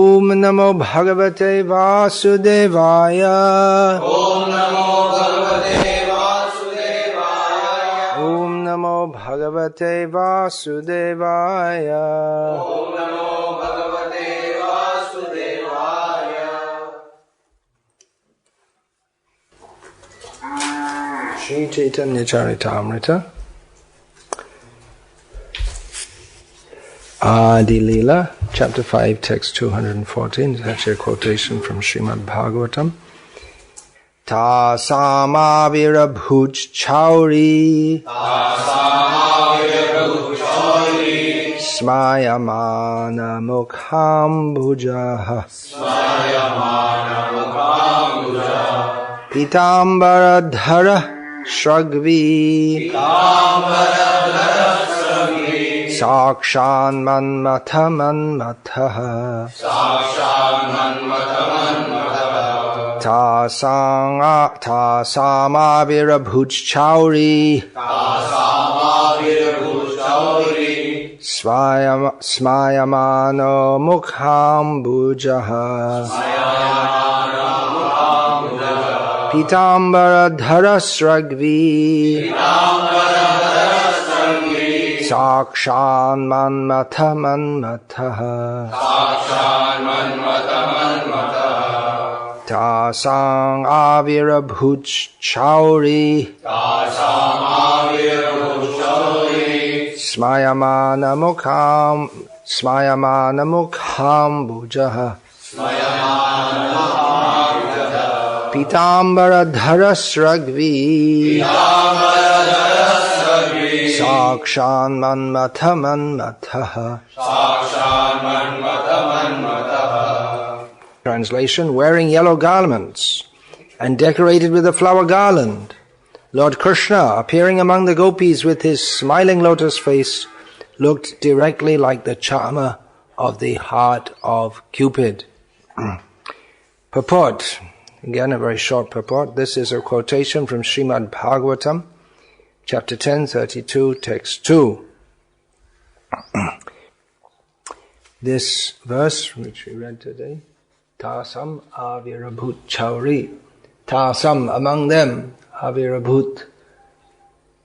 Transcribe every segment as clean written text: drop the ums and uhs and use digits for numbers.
Om Namo Bhagavate Vasudevaya. Om Namo Bhagavate Vasudevaya. Om Namo Bhagavate Vasudevaya. Om Namo Bhagavate Vasudevaya. Shri Chaitanya Charitamrita, Adi Lila, chapter 5, text 214. It's actually a quotation from Srimad Bhagavatam. Ta samavira bhuj chauri smayamana mukham bhujaha pitambara dhara shragvi sakshan manmatha manmatha ta samavira bhuj chauri smayamano mukham bhujaha pitambara dhara sragvi sakshan manmatha manmatha tasang avira bhuj chauri smayamana mukham bhujaha pitambara dhara sragvi sakshan manmatha manmatha. Translation: wearing yellow garments and decorated with a flower garland, Lord Krishna, appearing among the gopis with his smiling lotus face, looked directly like the charmer of the heart of Cupid. Purport. Again, a very short purport. This is a quotation from Srimad Bhagavatam, chapter 10, 32, text 2. This verse, which we read today, Tasam avirabhut chauri. Tasam, among them, avirabhut,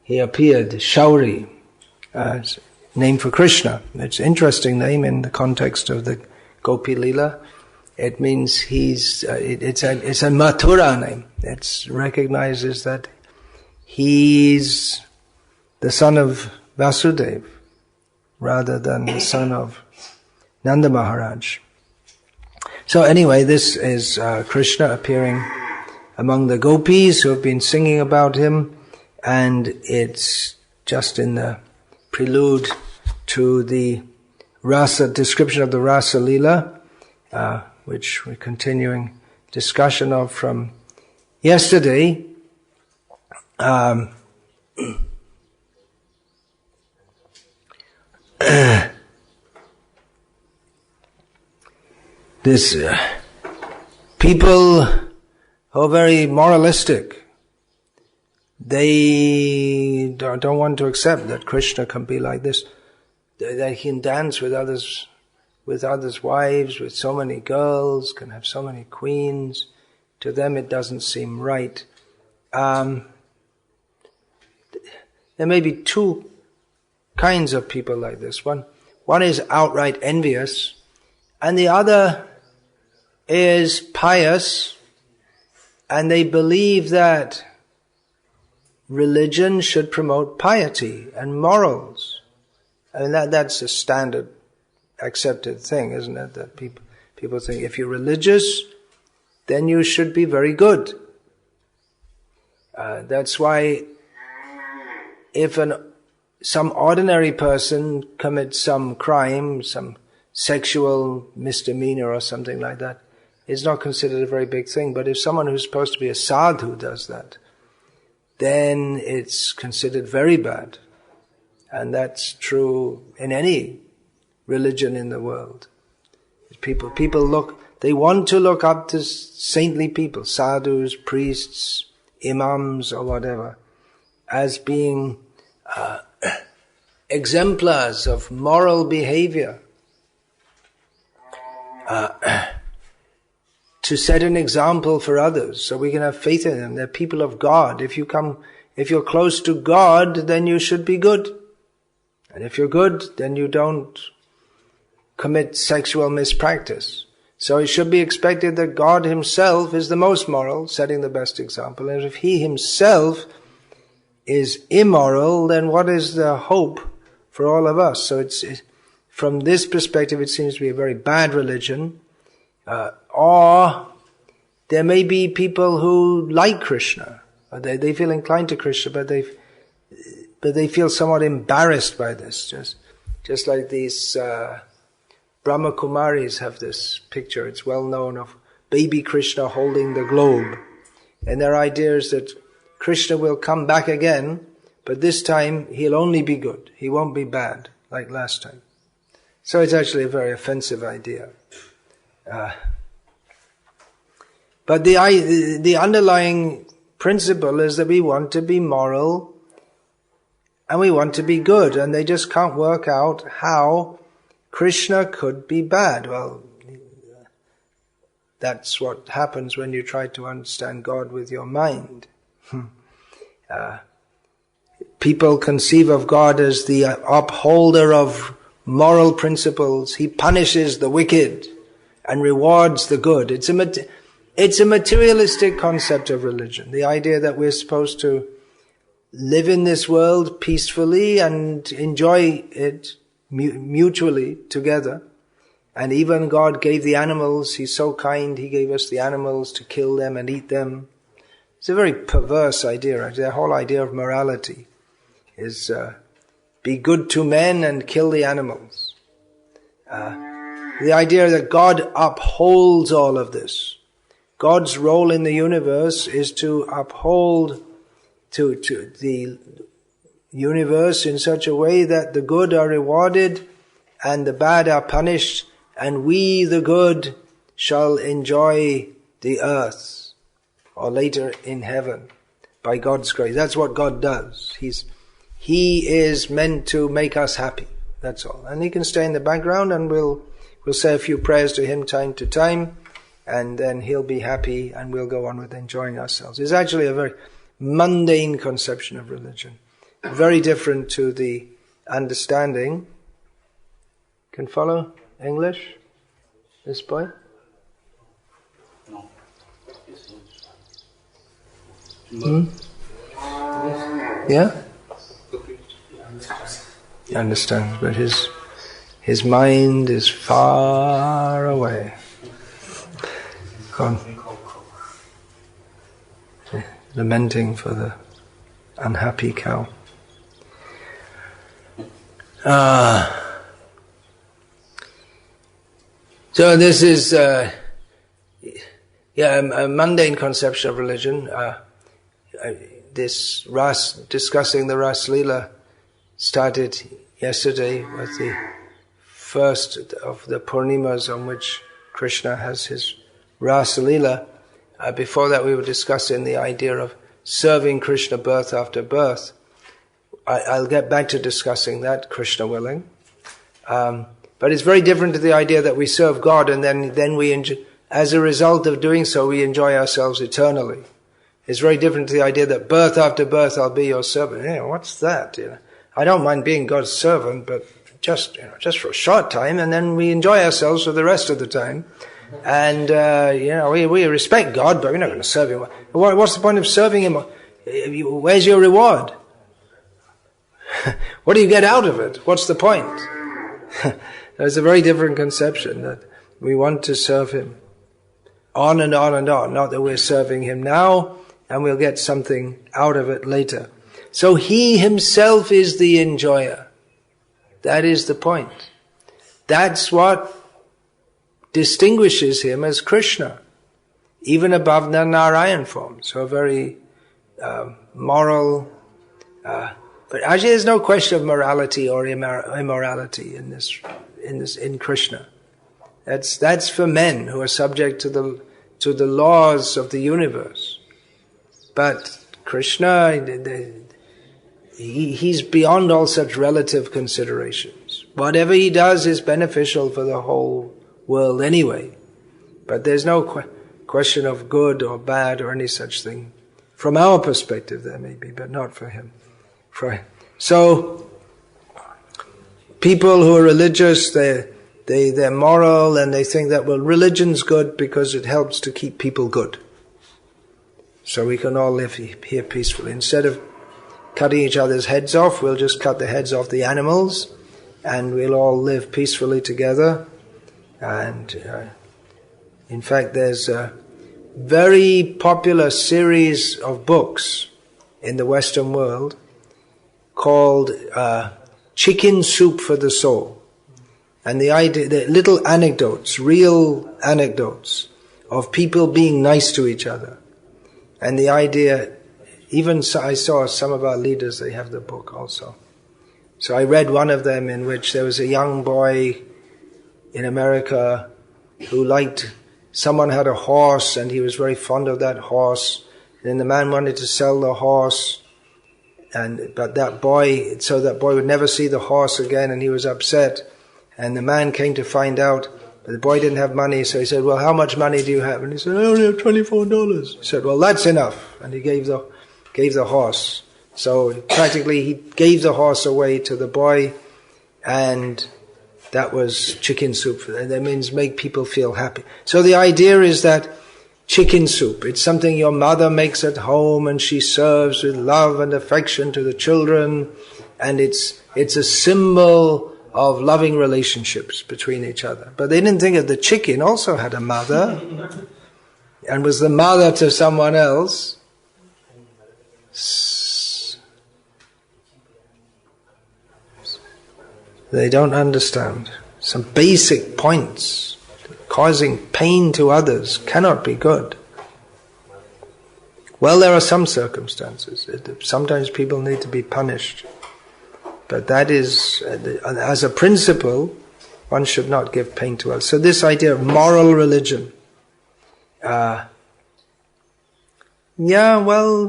he appeared, shauri, name for Krishna. It's an interesting name in the context of the Gopi Lila. It means it's a Mathura name. It recognizes that he's the son of Vasudeva rather than the son of Nanda Maharaj. So anyway, this is Krishna appearing among the gopis who have been singing about him, and it's just in the prelude to the Rasa description of the Rasa Lila, which we're continuing discussion of from yesterday. This people who are very moralistic, they don't want to accept that Krishna can be like this, that he can dance with others' wives, with so many girls, can have so many queens. To them it doesn't seem right. There may be two kinds of people like this. One is outright envious, and the other is pious, and they believe that religion should promote piety and morals. I mean, that's a standard accepted thing, isn't it? That people think if you're religious, then you should be very good. That's why if some ordinary person commits some crime, some sexual misdemeanor or something like that, it's not considered a very big thing. But if someone who's supposed to be a sadhu does that, then it's considered very bad. And that's true in any religion in the world. People they want to look up to saintly people, sadhus, priests, imams or whatever, as being exemplars of moral behavior. to set an example for others, so we can have faith in them. They're people of God. If you're close to God, then you should be good. And if you're good, then you don't commit sexual mispractice. So it should be expected that God himself is the most moral, setting the best example. And if he himself is immoral, then what is the hope for all of us? So from this perspective, it seems to be a very bad religion. Or there may be people who like Krishna. They feel inclined to Krishna, but they feel somewhat embarrassed by this. Just like these Brahma Kumaris have this picture. It's well known of baby Krishna holding the globe. And their idea is that Krishna will come back again, but this time he'll only be good. He won't be bad like last time. So it's actually a very offensive idea. But the underlying principle is that we want to be moral and we want to be good, and they just can't work out how Krishna could be bad. Well, that's what happens when you try to understand God with your mind. People conceive of God as the upholder of moral principles. He punishes the wicked and rewards the good. It's a materialistic concept of religion. The idea that we're supposed to live in this world peacefully and enjoy it mutually together. And even God gave the animals, he's so kind, he gave us the animals to kill them and eat them. It's a very perverse idea, actually. The whole idea of morality is be good to men and kill the animals. The idea that God upholds all of this. God's role in the universe is to uphold to the universe in such a way that the good are rewarded and the bad are punished, and we, the good, shall enjoy the earth, or later in heaven, by God's grace. That's what God does. He is meant to make us happy. That's all. And he can stay in the background, and we'll say a few prayers to him time to time, and then he'll be happy, and we'll go on with enjoying ourselves. It's actually a very mundane conception of religion. Very different to the understanding. Can follow English? This boy? Yeah? He understands, but his mind is far away. Gone. Lamenting for the unhappy cow. So this is a mundane conception of religion. This discussing the Rasa Lila started yesterday with the first of the Purnimas on which Krishna has his Rasa Lila. Before that we were discussing the idea of serving Krishna birth after birth. I'll get back to discussing that, Krishna willing. But it's very different to the idea that we serve God and then we enjoy, as a result of doing so, we enjoy ourselves eternally. It's very different to the idea that birth after birth I'll be your servant. What's that? I don't mind being God's servant, but just for a short time, and then we enjoy ourselves for the rest of the time. And we respect God, but we're not going to serve him. What's the point of serving him? Where's your reward? What do you get out of it? What's the point? There's a very different conception that we want to serve him on and on and on. Not that we're serving him now and we'll get something out of it later. So he himself is the enjoyer. That is the point. That's what distinguishes him as Krishna, even above the Narayan form. So a very moral. But actually, there's no question of morality or immorality in Krishna. That's for men who are subject to the laws of the universe. But Krishna, he's beyond all such relative considerations. Whatever he does is beneficial for the whole world anyway. But there's no question of good or bad or any such thing. From our perspective there may be, but not for him. So, people who are religious, they're moral, and they think that, well, religion's good because it helps to keep people good. So we can all live here peacefully. Instead of cutting each other's heads off, we'll just cut the heads off the animals, and we'll all live peacefully together. And in fact, there's a very popular series of books in the Western world called Chicken Soup for the Soul. And the idea, the little anecdotes, real anecdotes of people being nice to each other. And the idea, even I saw some of our leaders, they have the book also. So I read one of them in which there was a young boy in America who someone had a horse and he was very fond of that horse. And then the man wanted to sell the horse, but that boy would never see the horse again, and he was upset. And the man came to find out, but the boy didn't have money, so he said, well, how much money do you have? And he said, I only have $24. He said, well, that's enough. And he gave the horse. So practically he gave the horse away to the boy, and that was chicken soup. That means make people feel happy. So the idea is that chicken soup, it's something your mother makes at home and she serves with love and affection to the children, and it's a symbol of loving relationships between each other. But they didn't think that the chicken also had a mother and was the mother to someone else. They don't understand. Some basic points. Causing pain to others cannot be good. Well, there are some circumstances. Sometimes people need to be punished. But that is, as a principle, one should not give pain to others. So this idea of moral religion. Well,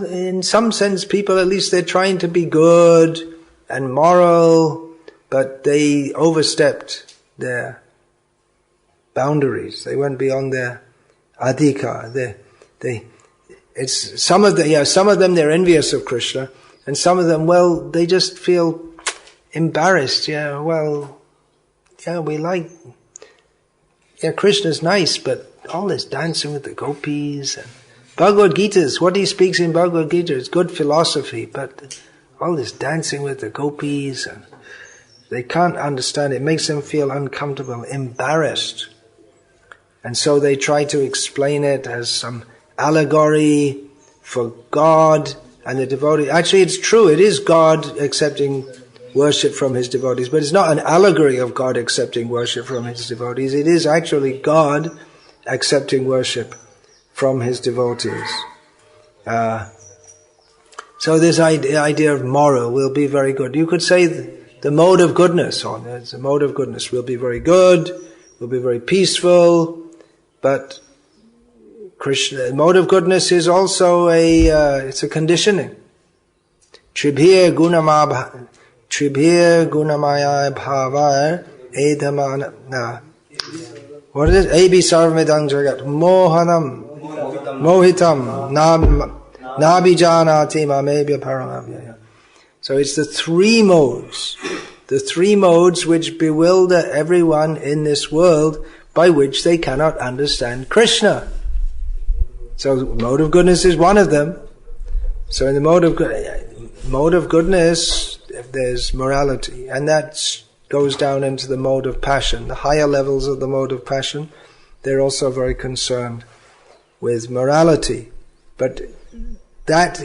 in some sense, people, at least they're trying to be good and moral, but they overstepped their boundaries. They went beyond their adhika. Some of them they're envious of Krishna, and some of them, well, they just feel embarrassed. Krishna's nice, but all this dancing with the gopis and Bhagavad Gita, what he speaks in Bhagavad Gita is good philosophy, but all this dancing with the gopis, and they can't understand. It makes them feel uncomfortable, embarrassed. And so they try to explain it as some allegory for God and the devotee. Actually, it's true, it is God accepting worship from his devotees, but it's not an allegory of God accepting worship from his devotees. It is actually God accepting worship from his devotees. So this idea of moral will be very good. You could say the mode of goodness, the mode of goodness will be very good, will be very peaceful, but Krishna, mode of goodness is also it's a conditioning. Tribhir gunamaya bhavar edhamana. What is it? Ebi sarvamidang jagat mohanam mohitam nabhijanati mamebhya paramabhya. So it's the three modes which bewilder everyone in this world, by which they cannot understand Krishna. So mode of goodness is one of them. So in the mode of goodness, there's morality, and that goes down into the mode of passion. The higher levels of the mode of passion, they're also very concerned with morality. But that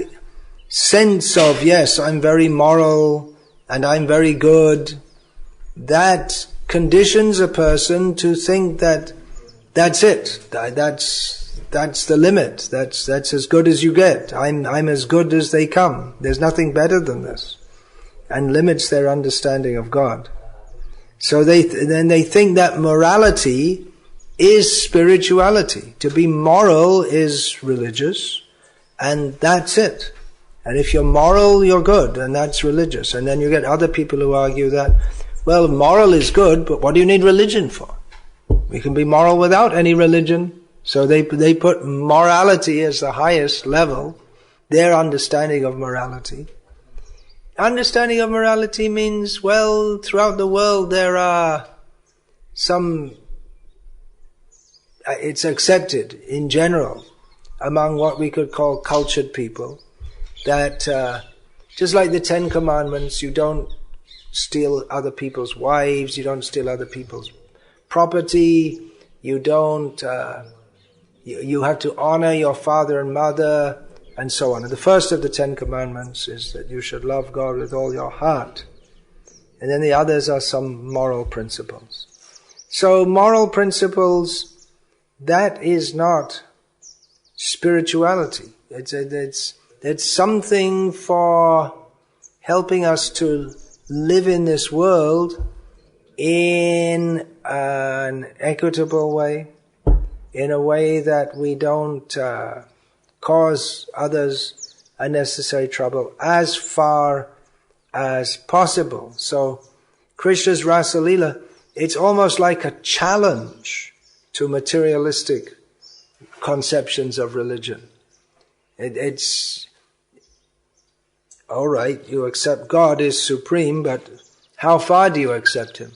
sense of, yes, I'm very moral and I'm very good, that conditions a person to think that that's it. That's the limit. That's as good as you get. I'm as good as they come. There's nothing better than this. And limits their understanding of God. So they think that morality is spirituality. To be moral is religious, and that's it. And if you're moral, you're good, and that's religious. And then you get other people who argue that, well, moral is good, but what do you need religion for? We can be moral without any religion. So they put morality as the highest level, their understanding of morality. Understanding of morality means, well, throughout the world there are it's accepted in general among what we could call cultured people that just like the 10 Commandments, you don't steal other people's wives, you don't steal other people's property, you don't, you have to honor your father and mother, and so on. And the first of the 10 Commandments is that you should love God with all your heart. And then the others are some moral principles. So moral principles, that is not spirituality. It's something for helping us to live in this world in an equitable way, in a way that we don't cause others unnecessary trouble as far as possible. So Krishna's Rasa Lila, it's almost like a challenge to materialistic conceptions of religion. It's all right, you accept God is supreme, but how far do you accept Him?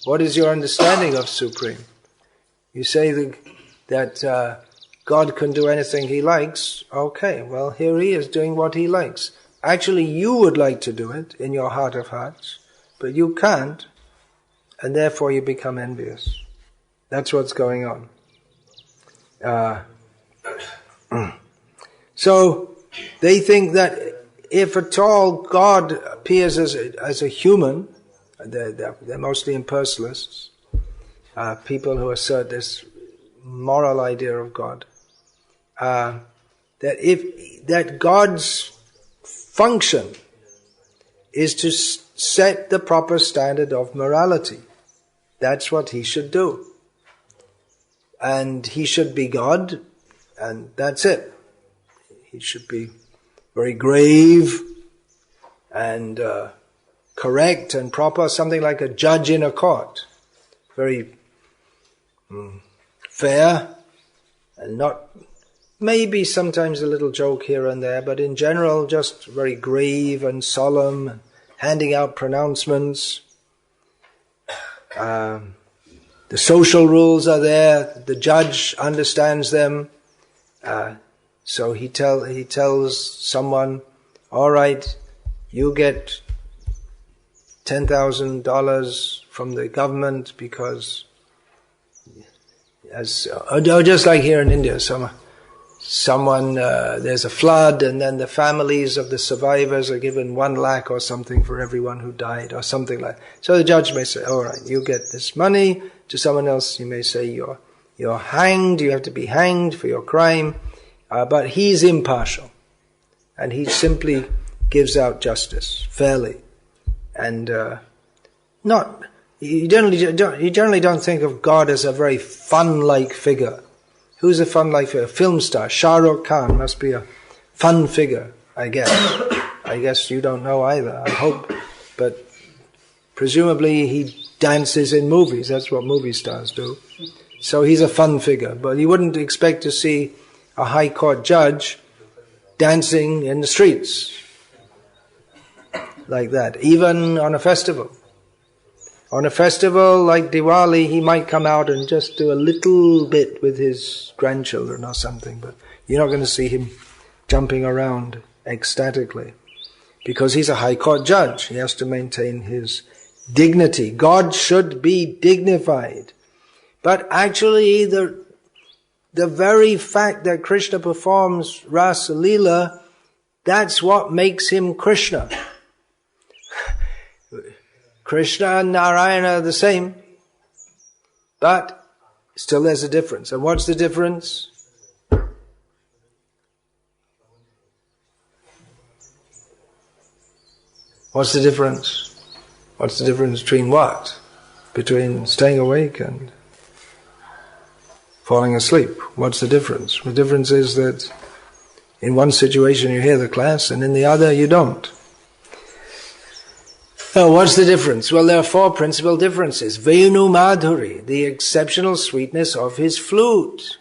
What is your understanding of supreme? You say that God can do anything He likes. Okay, well, here He is doing what He likes. Actually, you would like to do it in your heart of hearts, but you can't, and therefore you become envious. That's what's going on. So they think that if at all God appears as a human, they're mostly impersonalists, people who assert this moral idea of God, that God's function is to set the proper standard of morality. That's what He should do. And He should be God, and that's it. He should be very grave and correct and proper, something like a judge in a court. Very fair, and not, maybe sometimes a little joke here and there, but in general just very grave and solemn, and handing out pronouncements. The social rules are there, the judge understands them, so he tells someone, all right, you get $10,000 from the government because, just like here in India, someone there's a flood, and then the families of the survivors are given 1 lakh or something for everyone who died, or something like that. So the judge may say, all right, you get this money. To someone else, you may say you're hanged. You have to be hanged for your crime. But he's impartial, and he simply gives out justice fairly, and You generally don't think of God as a very fun-like figure. Who's a fun-like figure? A film star. Shah Rukh Khan must be a fun figure, I guess. I guess you don't know either, I hope. But presumably he dances in movies. That's what movie stars do. So he's a fun figure. But you wouldn't expect to see a high court judge dancing in the streets like that, even on a festival. On a festival like Diwali, he might come out and just do a little bit with his grandchildren or something, but you're not going to see him jumping around ecstatically, because he's a high court judge. He has to maintain his dignity. God should be dignified. But actually, the very fact that Krishna performs Rasa Lila, that's what makes him Krishna. Krishna and Narayana are the same, but still there's a difference. And what's the difference? What's the difference? What's the difference between what? Between staying awake and falling asleep. What's the difference? The difference is that in one situation you hear the class and in the other you don't. Oh, what's the difference? Well, there are four principal differences. Venu Madhuri, the exceptional sweetness of his flute.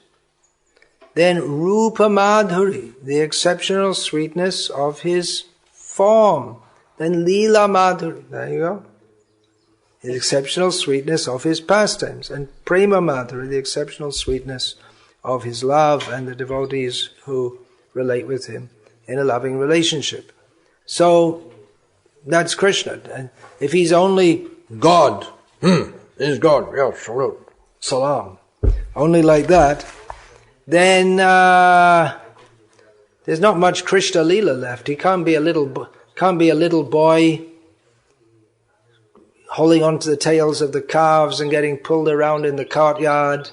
Then Rupa Madhuri, the exceptional sweetness of his form. Then Lila Madhuri, there you go. The exceptional sweetness of his pastimes. And Prema Madhuri, the exceptional sweetness of his love and the devotees who relate with him in a loving relationship. So, that's Krishna. And if he's only God, he's God, yes, salam, only like that, then there's not much Krishna Lila left. He can't be a little boy holding on to the tails of the calves and getting pulled around in the courtyard.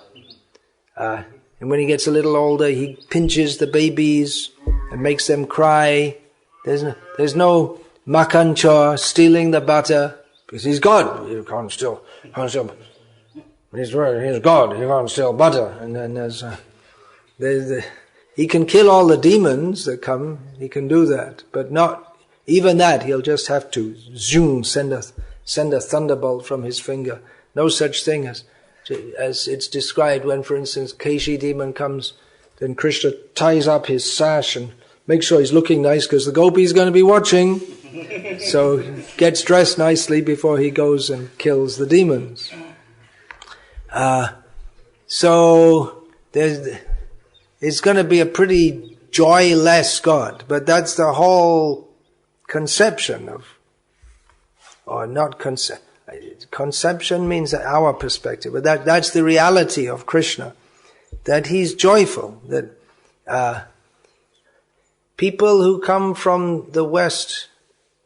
And when he gets a little older, he pinches the babies and makes them cry. There's no Makanchor stealing the butter, because he's God. You can't steal. He's God. You can't steal butter. And then he can kill all the demons that come. He can do that, but not even that. He'll just have to zoom, send a thunderbolt from his finger. No such thing as it's described when, for instance, Keshi demon comes. Then Krishna ties up his sash and makes sure he's looking nice, because the gopi's going to be watching. So he gets dressed nicely before he goes and kills the demons. So it's going to be a pretty joyless God, but that's the whole conception of, or not conception means our perspective, but that's the reality of Krishna, that he's joyful, that people who come from the West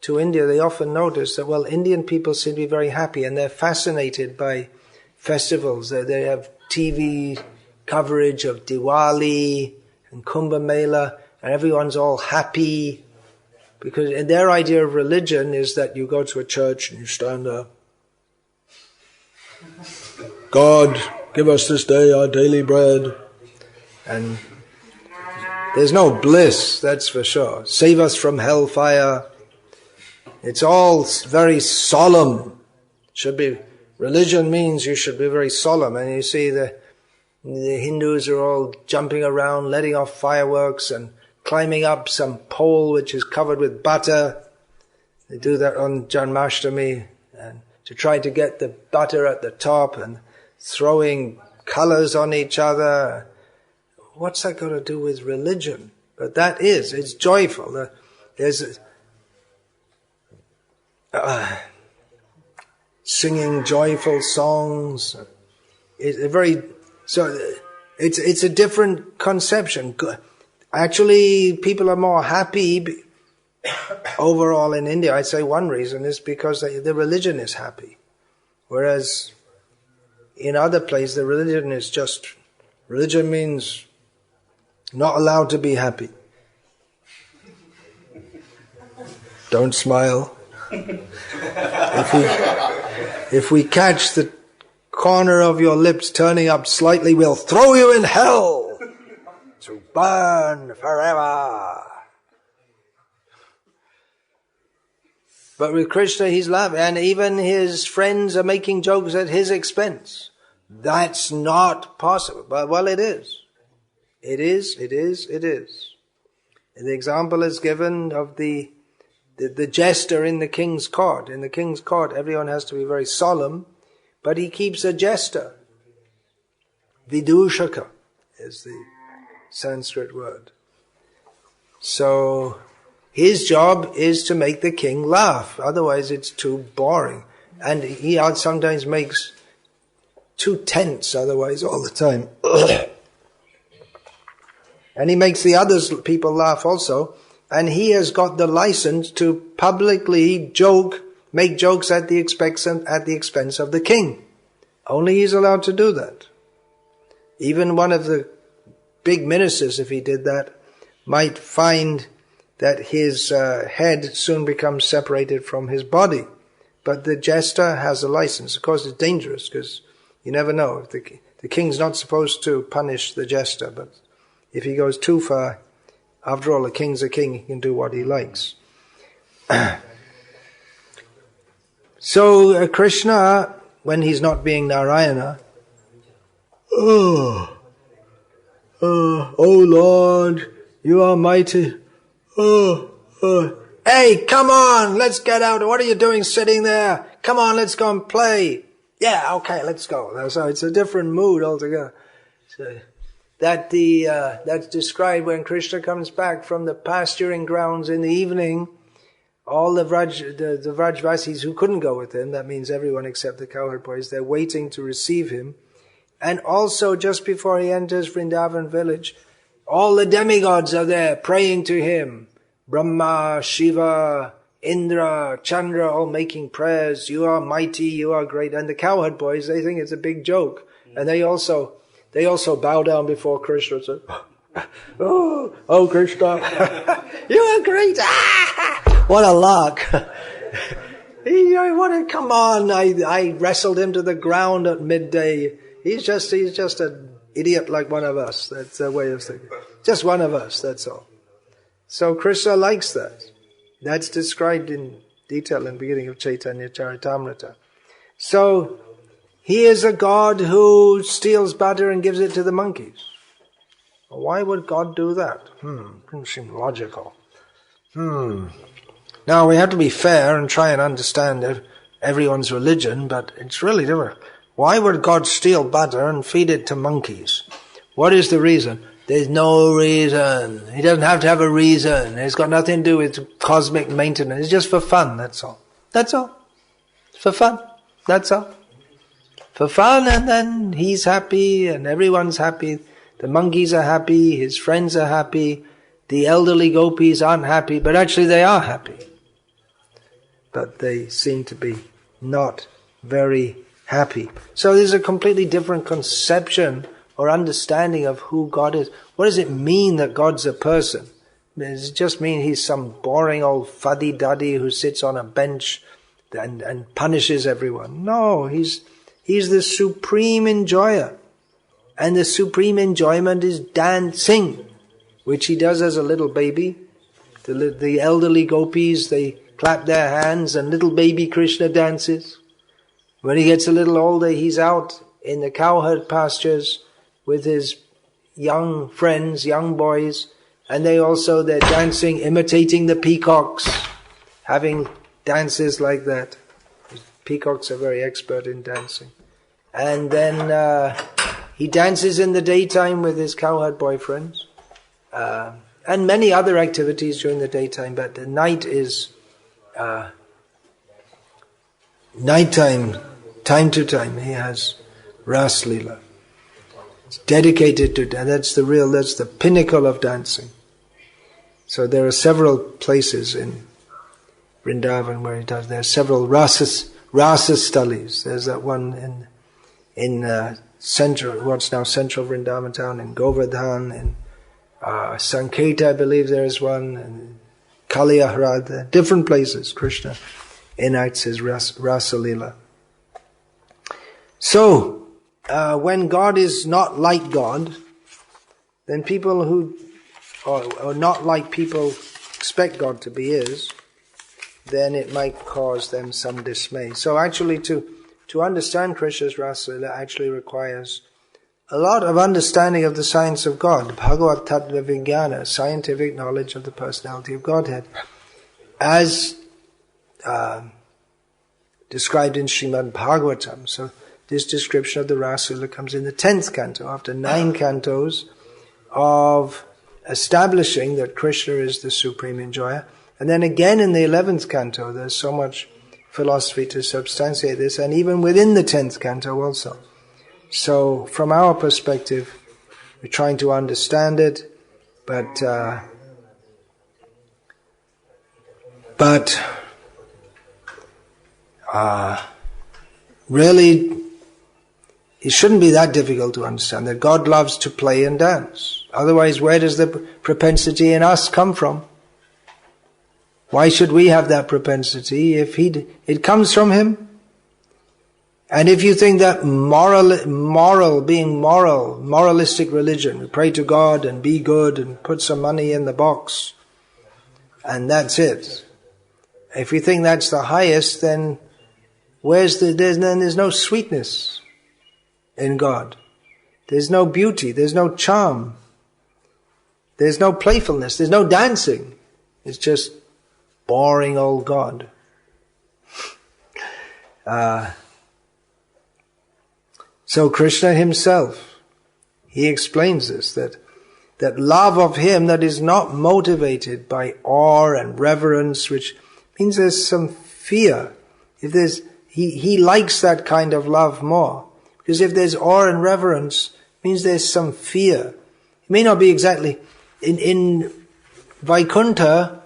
to India, they often notice that, well, Indian people seem to be very happy and they're fascinated by festivals. They have TV coverage of Diwali and Kumbh Mela, and everyone's all happy, because their idea of religion is that you go to a church and you stand there. God, give us this day our daily bread. And there's no bliss, that's for sure. Save us from hellfire. It's all very solemn. Religion means you should be very solemn. And you see the Hindus are all jumping around, letting off fireworks and climbing up some pole which is covered with butter. They do that on Janmashtami, and to try to get the butter at the top, and throwing colors on each other. What's that got to do with religion? But it's joyful. There's singing joyful songs. It's a different conception. Actually, people are more happy overall in India. I'd say one reason is because the religion is happy. Whereas in other places, the religion means not allowed to be happy. Don't smile. If we catch the corner of your lips turning up slightly, we'll throw you in hell to burn forever. But with Krishna, he's laughing, and even his friends are making jokes at his expense. That's not possible. But, well, it is. It is. And the example is given of the jester in the king's court. In the king's court, everyone has to be very solemn, but he keeps a jester. Vidushaka is the Sanskrit word. So his job is to make the king laugh. Otherwise it's too boring. And he sometimes makes too tense otherwise all the time. And he makes the other people laugh also. And he has got the license to publicly make jokes at the expense of the king. Only he's allowed to do that. Even one of the big ministers, if he did that, might find that his head soon becomes separated from his body. But the jester has a license. Of course, it's dangerous because you never know. The king's not supposed to punish the jester, but if he goes too far, after all, a king's a king, he can do what he likes. So Krishna, when he's not being Narayana, oh Lord, you are mighty. Hey, come on, let's get out. What are you doing sitting there? Come on, let's go and play. Yeah, okay, let's go. So it's a different mood altogether. So that's described when Krishna comes back from the pasturing grounds in the evening. All the Vrajvasis who couldn't go with him, that means everyone except the cowherd boys, they're waiting to receive him. And also just before he enters Vrindavan village, all the demigods are there praying to him. Brahma, Shiva, Indra, Chandra, all making prayers. You are mighty, you are great. And the cowherd boys, they think it's a big joke. And they also bow down before Krishna and say, oh Krishna, you are great. What a lark. Come on, I wrestled him to the ground at midday. He's just an idiot like one of us. That's a way of thinking. Just one of us, that's all. So Krishna likes that. That's described in detail in the beginning of Chaitanya Charitamrita. So he is a God who steals butter and gives it to the monkeys. Why would God do that? Doesn't seem logical. Now we have to be fair and try and understand everyone's religion, but it's really different. Why would God steal butter and feed it to monkeys? What is the reason? There's no reason. He doesn't have to have a reason. It's got nothing to do with cosmic maintenance. It's just for fun, that's all. That's all. It's for fun. That's all. For fun, and then he's happy and everyone's happy. The monkeys are happy, his friends are happy, the elderly gopis aren't happy, but actually they are happy. But they seem to be not very happy. So there's a completely different conception or understanding of who God is. What does it mean that God's a person? Does it just mean he's some boring old fuddy-duddy who sits on a bench and punishes everyone? No, he's the supreme enjoyer. And the supreme enjoyment is dancing, which he does as a little baby. The elderly gopis, they clap their hands and little baby Krishna dances. When he gets a little older, he's out in the cowherd pastures with his young friends, young boys, and they're dancing, imitating the peacocks, having dances like that. Peacocks are very expert in dancing. And then he dances in the daytime with his cowherd boyfriends, and many other activities during the daytime, but the night is nighttime, time to time, he has Ras Lila. It's dedicated to that's the pinnacle of dancing. So there are several places in Vrindavan where he does. There are several Rasa Stalis. There's that one in central, what's now central Vrindavan town, in Govardhan, in Sanketa, I believe there is one, and Kaliyahrad, different places Krishna enacts his Rasa Lila. So, when God is not like God, then people who or not like people expect God to be is, then it might cause them some dismay. So actually to understand Krishna's Rasa Lila actually requires a lot of understanding of the science of God, Bhagavat Tattva Vijnana, scientific knowledge of the personality of Godhead, as described in Srimad Bhagavatam. So this description of the Rasa Lila comes in the 10th canto, after 9 cantos of establishing that Krishna is the supreme enjoyer. And then again in the 11th canto, there's so much philosophy to substantiate this, and even within the 10th canto also. So from our perspective, we're trying to understand it, but really, it shouldn't be that difficult to understand that God loves to play and dance. Otherwise, where does the propensity in us come from? Why should we have that propensity if it comes from Him? And if you think that moralistic religion, we pray to God and be good and put some money in the box, and that's it. If you think that's the highest, then there's no sweetness in God. There's no beauty, there's no charm. There's no playfulness, there's no dancing. It's just boring old God. So Krishna himself, he explains this, that love of him that is not motivated by awe and reverence, which means there's some fear. He likes that kind of love more. Because if there's awe and reverence, it means there's some fear. It may not be exactly, in Vaikuntha,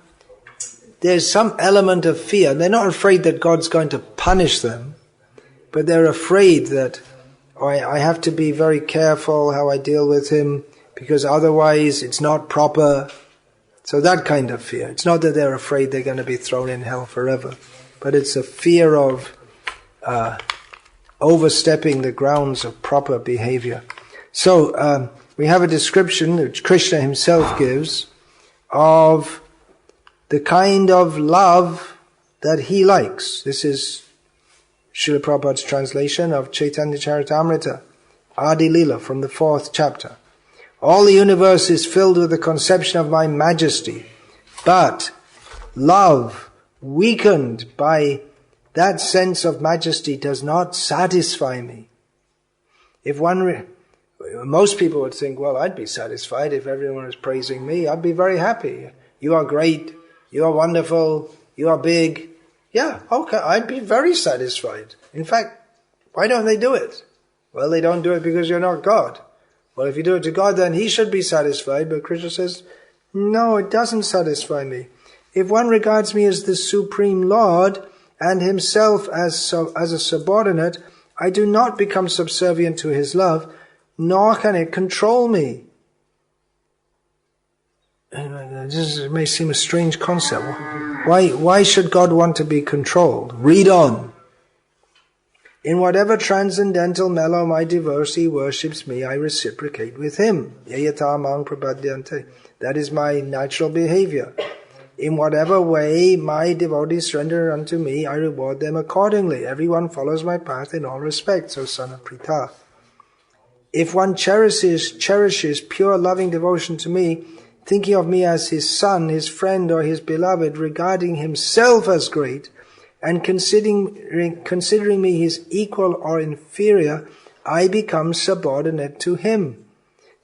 there's some element of fear. They're not afraid that God's going to punish them, but they're afraid that, I have to be very careful how I deal with him, because otherwise it's not proper. So that kind of fear. It's not that they're afraid they're going to be thrown in hell forever, but it's a fear of overstepping the grounds of proper behavior. So we have a description which Krishna himself gives of the kind of love that he likes. This is Srila Prabhupada's translation of Chaitanya Charitamrita, Adi Lila, from the 4th chapter. All the universe is filled with the conception of my majesty, but love weakened by that sense of majesty does not satisfy me. If most people would think, well, I'd be satisfied if everyone was praising me. I'd be very happy. You are great. You are wonderful. You are big. Yeah, okay, I'd be very satisfied. In fact, why don't they do it? Well, they don't do it because you're not God. Well, if you do it to God, then he should be satisfied. But Krishna says, no, it doesn't satisfy me. If one regards me as the Supreme Lord and himself as a subordinate, I do not become subservient to his love, nor can it control me. This may seem a strange concept. Why should God want to be controlled? Read on. In whatever transcendental mellow my devotee worships me, I reciprocate with him. That is my natural behavior. In whatever way my devotees surrender unto me, I reward them accordingly. Everyone follows my path in all respects, O son of Pritha. If one cherishes pure loving devotion to me, thinking of me as his son, his friend, or his beloved, regarding himself as great, and considering me his equal or inferior, I become subordinate to him.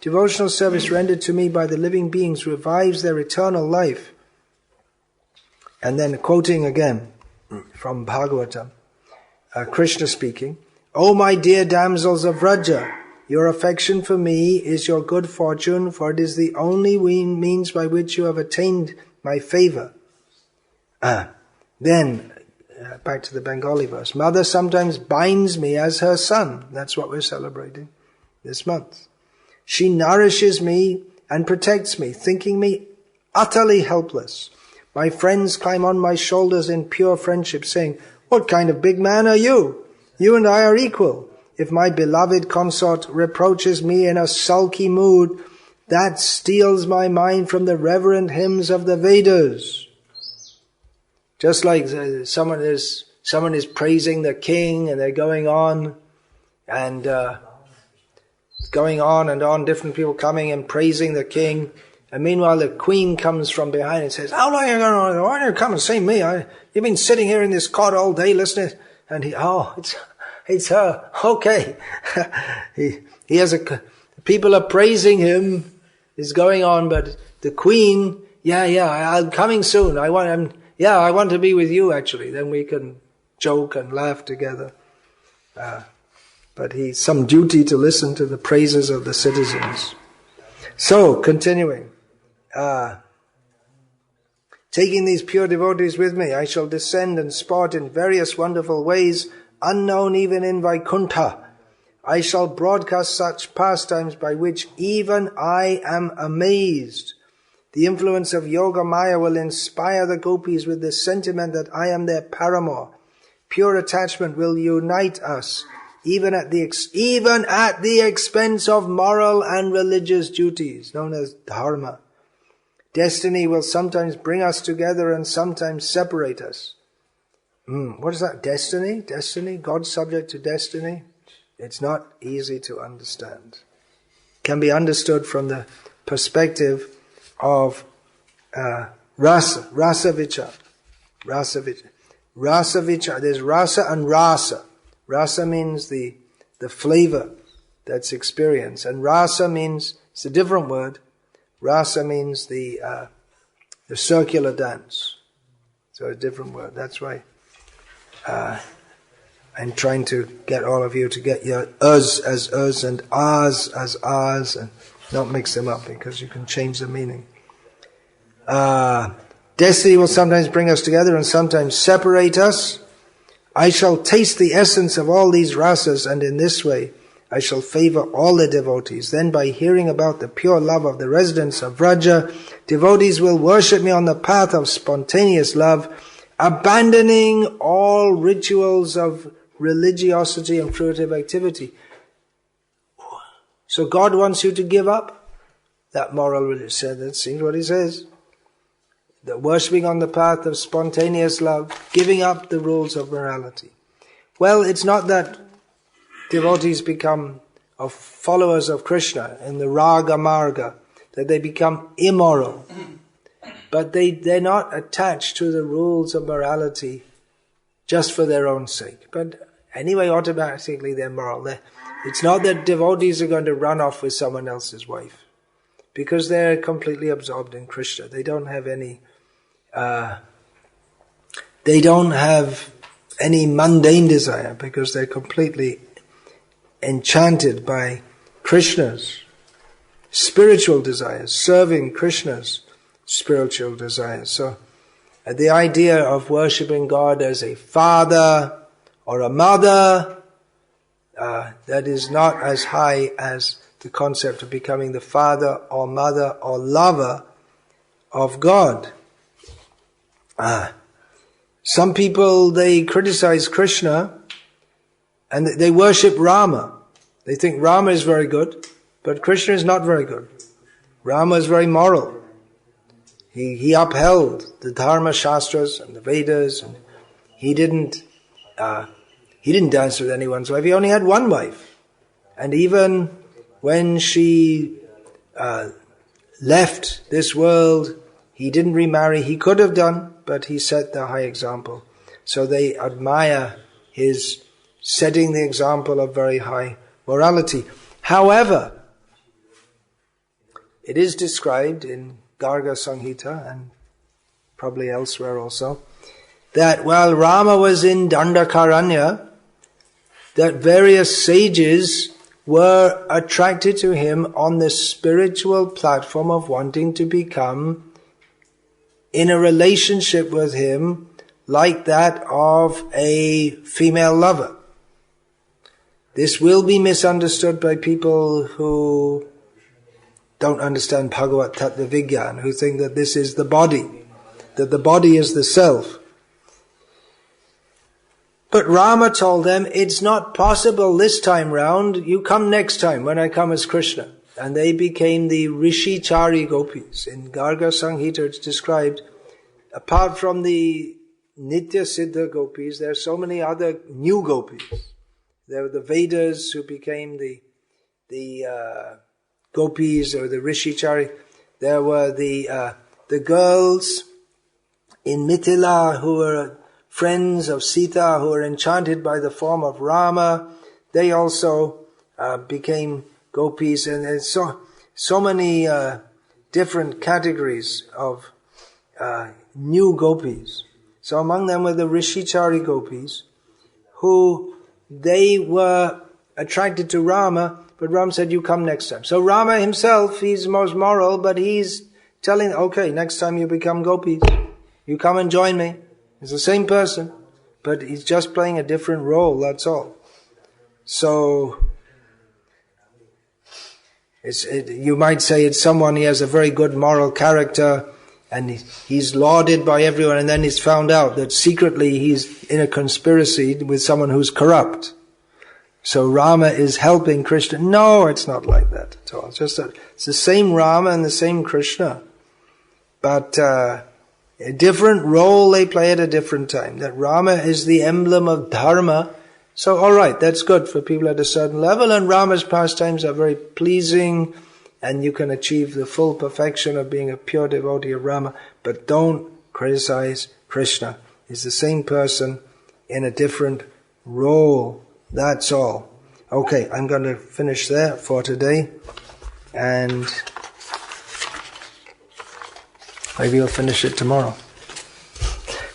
Devotional service rendered to me by the living beings revives their eternal life. And then quoting again from Bhagavatam, Krishna speaking, O my dear damsels of Vraja, your affection for me is your good fortune, for it is the only means by which you have attained my favor. Then, back to the Bengali verse. Mother sometimes binds me as her son. That's what we're celebrating this month. She nourishes me and protects me, thinking me utterly helpless. My friends climb on my shoulders in pure friendship, saying, what kind of big man are you? You and I are equal. If my beloved consort reproaches me in a sulky mood, that steals my mind from the reverent hymns of the Vedas. Just like someone is praising the king, and they're going on and on, different people coming and praising the king, and meanwhile the queen comes from behind and says, "How long are you going to? Why don't you come and see me? You've been sitting here in this cot all day listening." And it's her. Okay. he has people are praising him. It's going on, but the queen, I'm coming soon. I want to be with you actually. Then we can joke and laugh together. But he's some duty to listen to the praises of the citizens. So, continuing. Taking these pure devotees with me, I shall descend and sport in various wonderful ways, unknown even in Vaikuntha. I shall broadcast such pastimes by which even I am amazed. The influence of Yoga Maya will inspire the gopis with the sentiment that I am their paramour. Pure attachment will unite us, even at the expense of moral and religious duties, known as dharma. Destiny will sometimes bring us together and sometimes separate us. What is that? Destiny? Destiny? God's subject to destiny? It's not easy to understand. Can be understood from the perspective of rasa vichar. Rasa vichar. There's rasa and rasa. Rasa means the flavor that's experienced, and rasa means, it's a different word. Rasa means the circular dance. So a different word. That's why I'm trying to get all of you to get your us as us and ours as ours, and not mix them up, because you can change the meaning. Destiny will sometimes bring us together and sometimes separate us. I shall taste the essence of all these rasas, and in this way I shall favor all the devotees. Then by hearing about the pure love of the residents of Vraja, devotees will worship me on the path of spontaneous love, abandoning all rituals of religiosity and fruitive activity. So God wants you to give up that moral religion. That seems what he says. The worshipping on the path of spontaneous love, giving up the rules of morality. Well, it's not that devotees become followers of Krishna in the raga marga, that they become immoral. But they're not attached to the rules of morality just for their own sake. But anyway, automatically they're moral. It's not that devotees are going to run off with someone else's wife, because they're completely absorbed in Krishna. They don't have any mundane desire, because they're completely enchanted by Krishna's spiritual desires, serving Krishna's spiritual desires. So the idea of worshipping God as a father or a mother, that is not as high as the concept of becoming the father or mother or lover of God. Some people, they criticize Krishna and they worship Rama. They think Rama is very good, but Krishna is not very good. Rama is very moral. He upheld the Dharma Shastras and the Vedas, and he didn't dance with anyone's wife. He only had one wife. And even when she left this world, he didn't remarry. He could have done, but he set the high example. So they admire his setting the example of very high morality. However, it is described in Garga Samhita and probably elsewhere also, that while Rama was in Dandakaranya, that various sages were attracted to him on the spiritual platform of wanting to become in a relationship with him like that of a female lover. This will be misunderstood by people who don't understand Bhagavat Tattva Vigyan, who think that this is the body, that the body is the self. But Rama told them, it's not possible this time round, you come next time when I come as Krishna. And they became the Rishi Chari gopis. In Garga Samhita it's described, apart from the Nitya Siddha gopis, there are so many other new gopis. There were the Vedas who became the gopis or the Rishi Chari. There were the girls in Mithila who were friends of Sita, who were enchanted by the form of Rama. They also became gopis, and there's so many different categories of new gopis. So among them were the Rishicari gopis, who they were attracted to Rama, but Rama said, you come next time. So Rama himself, he's the most moral, but he's telling, okay, next time you become gopis, you come and join me. It's the same person, but he's just playing a different role, that's all. So, you might say it's someone, he has a very good moral character, and he's lauded by everyone, and then he's found out that secretly he's in a conspiracy with someone who's corrupt. So Rama is helping Krishna. No, it's not like that at all. It's just it's the same Rama and the same Krishna. But A different role they play at a different time. That Rama is the emblem of dharma. So alright, that's good for people at a certain level, and Rama's pastimes are very pleasing, and you can achieve the full perfection of being a pure devotee of Rama, but don't criticize Krishna. He's the same person in a different role. That's all. Okay, I'm going to finish there for today, and maybe we'll finish it tomorrow.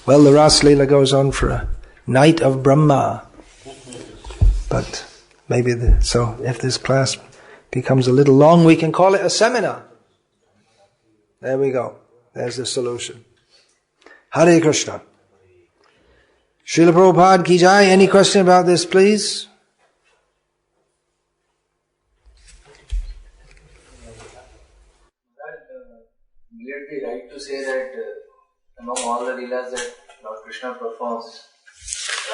Well, the Rasa Lila goes on for a night of Brahma. But maybe, so if this class becomes a little long, we can call it a seminar. There we go. There's the solution. Hare Krishna. Srila Prabhupada ki jai. Any question about this, please? Will it be right to say that among all the leelas that Lord Krishna performs,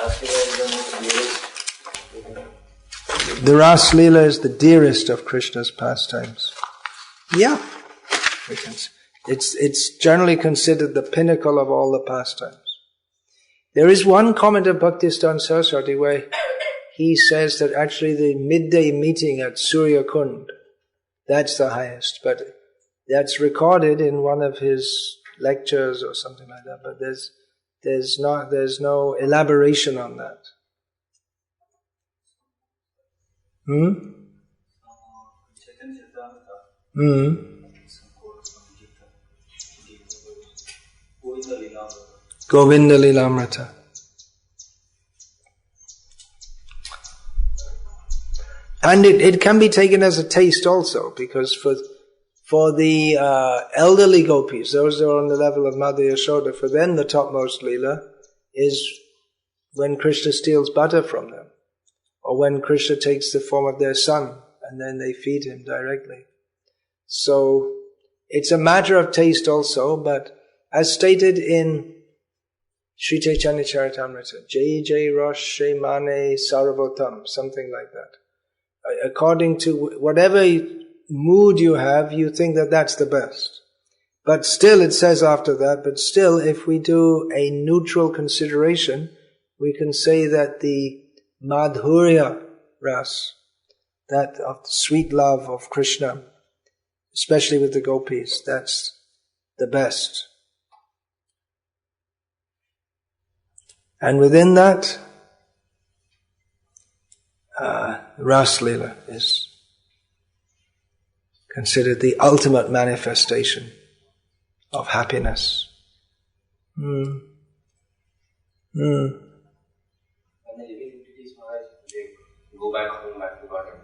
Rasa Lila is the most dearest? The Rasa Lila is the dearest of Krishna's pastimes. Yeah. It's generally considered the pinnacle of all the pastimes. There is one comment of Bhaktisiddhanta Saraswati where he says that actually the midday meeting at Surya Kund, that's the highest, but that's recorded in one of his lectures or something like that, but there's no elaboration on that. Govinda Lilamrita. And it can be taken as a taste also, because for the elderly gopis, those that are on the level of Mother Yashoda, for them the topmost lila is when Krishna steals butter from them, or when Krishna takes the form of their son and then they feed him directly. So it's a matter of taste also, but as stated in Sri Chaitanya Charitamrita, Jai Jai Rosh Mane Saravotam, something like that. According to whatever mood you have, you think that that's the best. But still, it says after that, but still, if we do a neutral consideration, we can say that the Madhurya Ras, that of the sweet love of Krishna, especially with the gopis, that's the best. And within that, Rasa Lila is considered the ultimate manifestation of happiness. When the living entities they go back home, back to Godhead,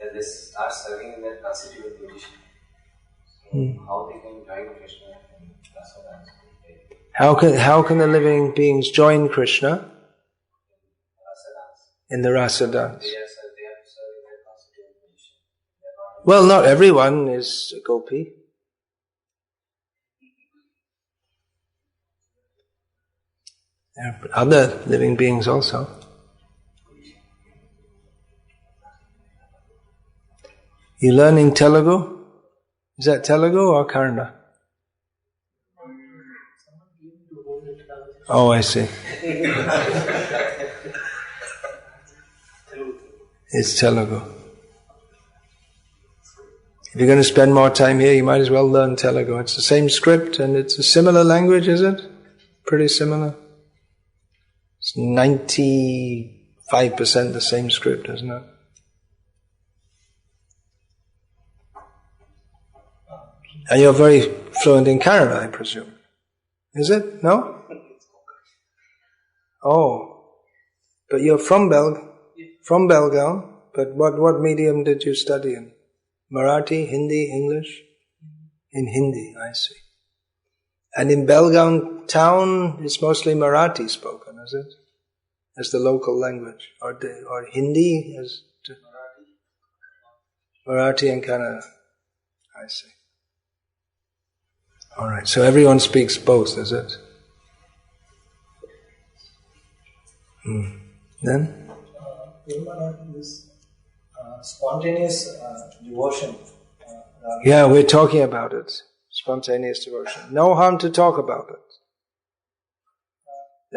and they start serving in their constituted position. So how they can join Krishna and Rasa dance? How can the living beings join Krishna in the Rasa dance? They have to serve in their constituted position. Well, not everyone is a gopi. There are other living beings also. You learning Telugu? Is that Telugu or Kannada? Oh, I see. It's Telugu. If you're going to spend more time here, you might as well learn Telugu. It's the same script and it's a similar language, is it? Pretty similar. It's 95% the same script, isn't it? And you're very fluent in Kannada, I presume. Is it? No? Oh. But you're from Belgaum, but what medium did you study in? Marathi, Hindi, English? In Hindi, I see. And in Belgaum town, it's mostly Marathi spoken, is it? As the local language. Or Hindi as Marathi and Kannada. I see. Alright, so everyone speaks both, is it? Then? This spontaneous devotion. Yeah, we're talking about it. Spontaneous devotion. No harm to talk about it.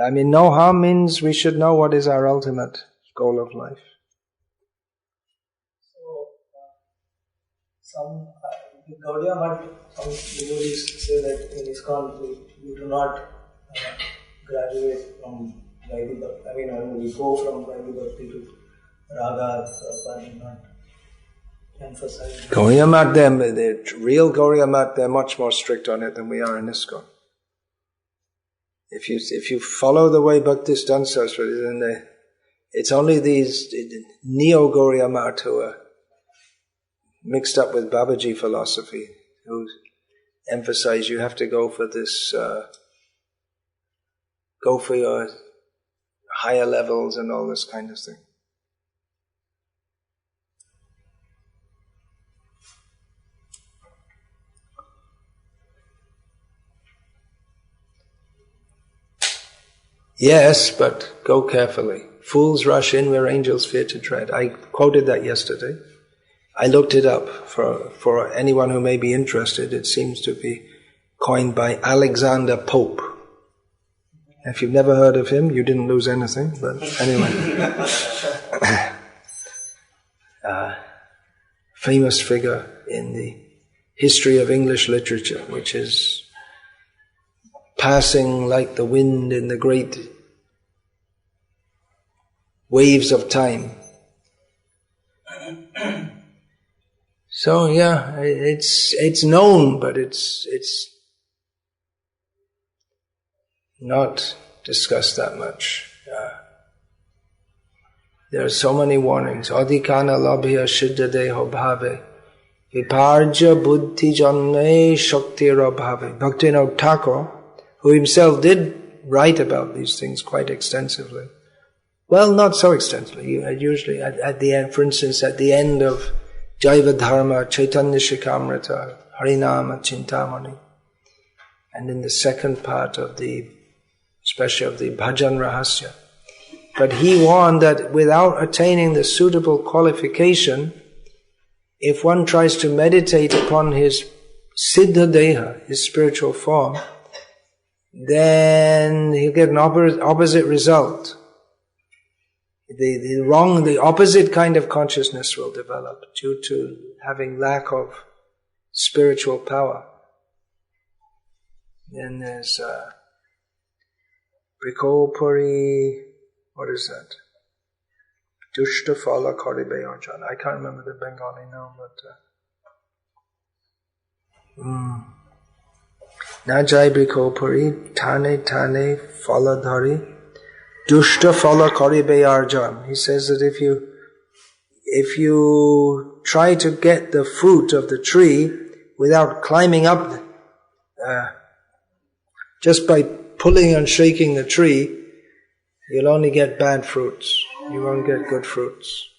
I mean, no harm means we should know what is our ultimate goal of life. So, some Gaudiya Math, some devotees say that in ISKCON we do not graduate from Vaidhi Bhakti. I mean, we go from Vaidhi Bhakti to Raga, but not emphasize. Gauriya Math, the real Gauriya Math, they're much more strict on it than we are in ISKCON. If you follow the way Bhaktisiddhanta Saraswati, then it's only these neo-Gauriya Math who are mixed up with Babaji philosophy, who emphasize you have to go for this, go for your higher levels and all this kind of thing. Yes, but go carefully. Fools rush in where angels fear to tread. I quoted that yesterday. I looked it up for anyone who may be interested. It seems to be coined by Alexander Pope. If you've never heard of him, you didn't lose anything, but anyway. Famous figure in the history of English literature, which is passing like the wind in the great waves of time. So yeah, it's known, but it's not discussed that much. There are so many warnings. Adhikana labhya siddha deho bhave viparja buddhi janme shaktira bhave. Bhaktivinoda Thakur, who himself did write about these things quite extensively. Well, not so extensively. Usually at the end, for instance, at the end of Jaiva Dharma, Chaitanya Shikamrita, Harinama Chintamani, and in the second part of especially of the Bhajan Rahasya. But he warned that without attaining the suitable qualification, if one tries to meditate upon his Siddha Deha, his spiritual form, then he'll get an opposite result. The opposite kind of consciousness will develop due to having lack of spiritual power. Then there's Brikopuri, what is that? Dushta Phala Karibe Arjan. I can't remember the Bengali now, but Najai Brikopuri, Tane Phaladhari, Dushta Phala Karibe Arjan. He says that if you try to get the fruit of the tree without climbing up, just by pulling and shaking the tree, you'll only get bad fruits. You won't get good fruits.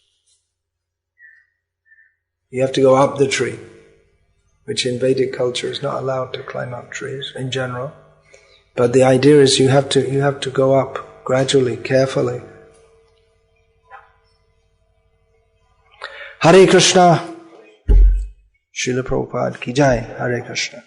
You have to go up the tree, which in Vedic culture is not allowed to climb up trees in general. But the idea is you have to go up gradually, carefully. Hare Krishna. Srila Prabhupada ki jai. Hare Krishna.